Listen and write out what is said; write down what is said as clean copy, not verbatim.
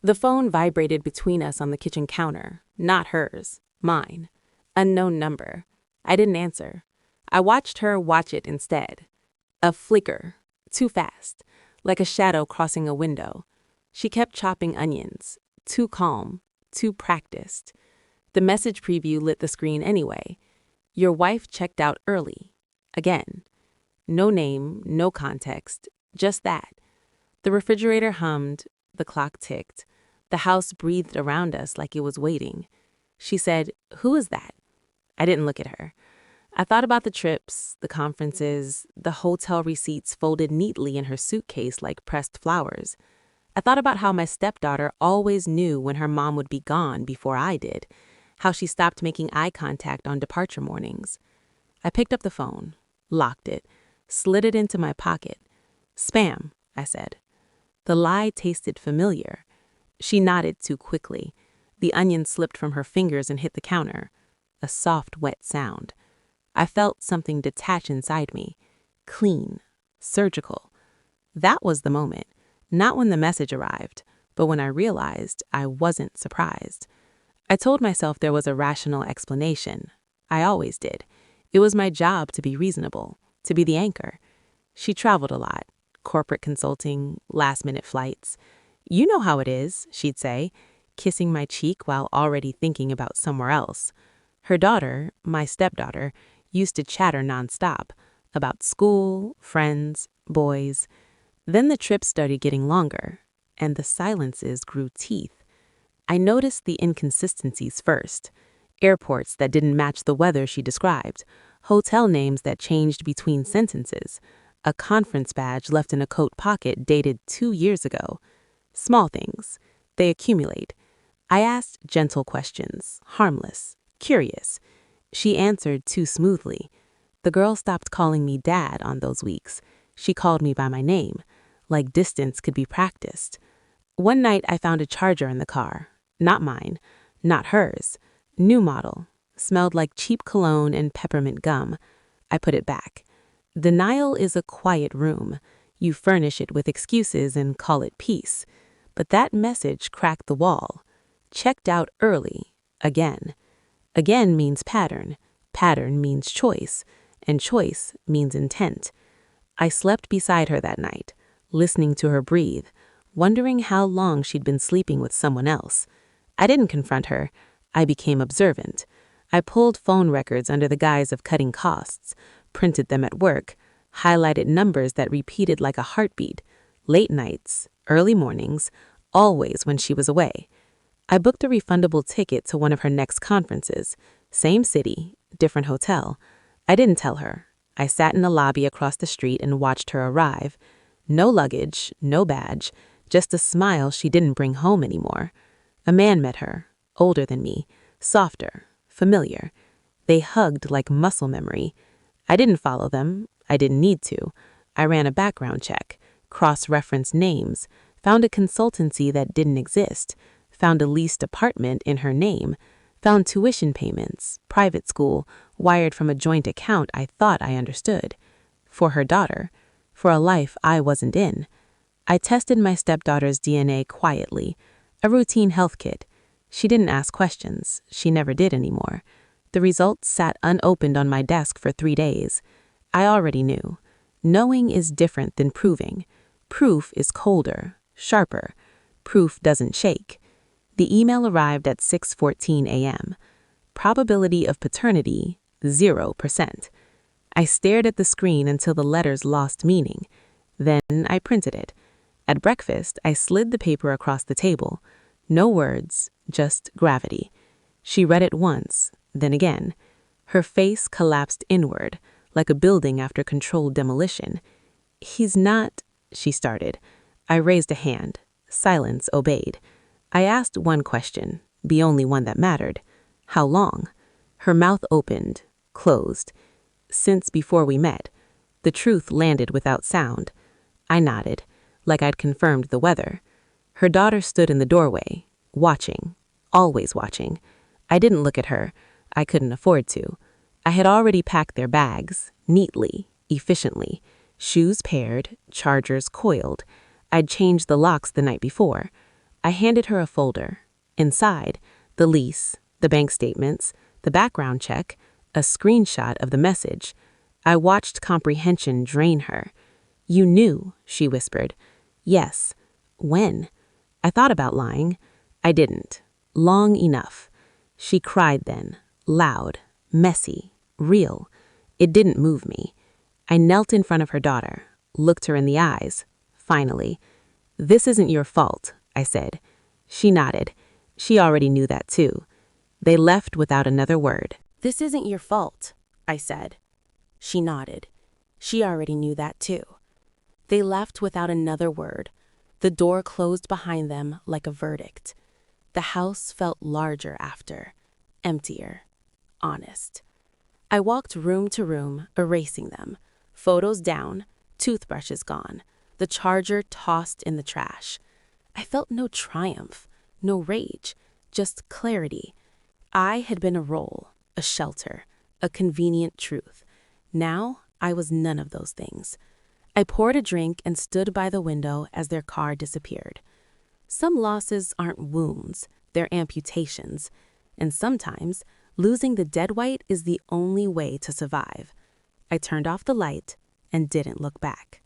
The phone vibrated between us on the kitchen counter, not hers, mine. Unknown number. I didn't answer. I watched her watch it instead. A flicker, too fast, like a shadow crossing a window. She kept chopping onions, too calm, too practiced. The message preview lit the screen anyway. Your wife checked out early. Again. No name, no context, just that. The refrigerator hummed, the clock ticked. The house breathed around us like it was waiting. She said, "Who is that?" I didn't look at her. I thought about the trips, the conferences, the hotel receipts folded neatly in her suitcase like pressed flowers. I thought about how my stepdaughter always knew when her mom would be gone before I did, how she stopped making eye contact on departure mornings. I picked up the phone, locked it, slid it into my pocket. "Spam," I said. The lie tasted familiar. She nodded too quickly. The onion slipped from her fingers and hit the counter. A soft, wet sound. I felt something detach inside me. Clean. Surgical. That was the moment. Not when the message arrived, but when I realized I wasn't surprised. I told myself there was a rational explanation. I always did. It was my job to be reasonable, to be the anchor. She traveled a lot. Corporate consulting, last-minute flights. "You know how it is," she'd say, kissing my cheek while already thinking about somewhere else. Her daughter, my stepdaughter, used to chatter nonstop about school, friends, boys. Then the trips started getting longer, and the silences grew teeth. I noticed the inconsistencies first. Airports that didn't match the weather she described, hotel names that changed between sentences, a conference badge left in a coat pocket dated 2 years ago. Small things. They accumulate. I asked gentle questions, harmless, curious. She answered too smoothly. The girl stopped calling me dad on those weeks. She called me by my name, like distance could be practiced. One night I found a charger in the car. Not mine, not hers. New model. Smelled like cheap cologne and peppermint gum. I put it back. Denial is a quiet room. You furnish it with excuses and call it peace. But that message cracked the wall. Checked out early. Again. Again means pattern. Pattern means choice. And choice means intent. I slept beside her that night, listening to her breathe, wondering how long she'd been sleeping with someone else. I didn't confront her. I became observant. I pulled phone records under the guise of cutting costs, printed them at work, highlighted numbers that repeated like a heartbeat, late nights, early mornings, always when she was away. I booked a refundable ticket to one of her next conferences, same city, different hotel. I didn't tell her. I sat in the lobby across the street and watched her arrive. No luggage, no badge, just a smile she didn't bring home anymore. A man met her, older than me, softer, familiar. They hugged like muscle memory. I didn't follow them. I didn't need to. I ran a background check, cross-referenced names, found a consultancy that didn't exist, found a leased apartment in her name, found tuition payments, private school, wired from a joint account I thought I understood. For her daughter, for a life I wasn't in. I tested my stepdaughter's DNA quietly, a routine health kit. She didn't ask questions. She never did anymore. The results sat unopened on my desk for 3 days. I already knew. Knowing is different than proving. Proof is colder, sharper. Proof doesn't shake. The email arrived at 6:14 a.m. Probability of paternity, 0%. I stared at the screen until the letters lost meaning. Then I printed it. At breakfast, I slid the paper across the table. No words, just gravity. She read it once, then again. Her face collapsed inward, like a building after controlled demolition. "He's not," she started. I raised a hand. Silence obeyed. I asked one question, the only one that mattered. How long? Her mouth opened, closed. Since before we met. The truth landed without sound. I nodded, like I'd confirmed the weather. Her daughter stood in the doorway, watching, always watching. I didn't look at her. I couldn't afford to. I had already packed their bags, neatly, efficiently. Shoes paired, chargers coiled. I'd changed the locks the night before. I handed her a folder. Inside, the lease, the bank statements, the background check, a screenshot of the message. I watched comprehension drain her. "You knew," she whispered. "Yes." "When?" I thought about lying. I didn't. Long enough. She cried then, loud, messy, real. It didn't move me. I knelt in front of her daughter, looked her in the eyes. Finally, "This isn't your fault," I said. She nodded. She already knew that too. They left without another word. "This isn't your fault," I said. She nodded. She already knew that too. They left without another word. The door closed behind them like a verdict. The house felt larger after, emptier, honest. I walked room to room, erasing them. Photos down, toothbrushes gone, the charger tossed in the trash. I felt no triumph, no rage, just clarity. I had been a role, a shelter, a convenient truth. Now I was none of those things. I poured a drink and stood by the window as their car disappeared. Some losses aren't wounds, they're amputations. And sometimes, losing the dead weight is the only way to survive. I turned off the light and didn't look back.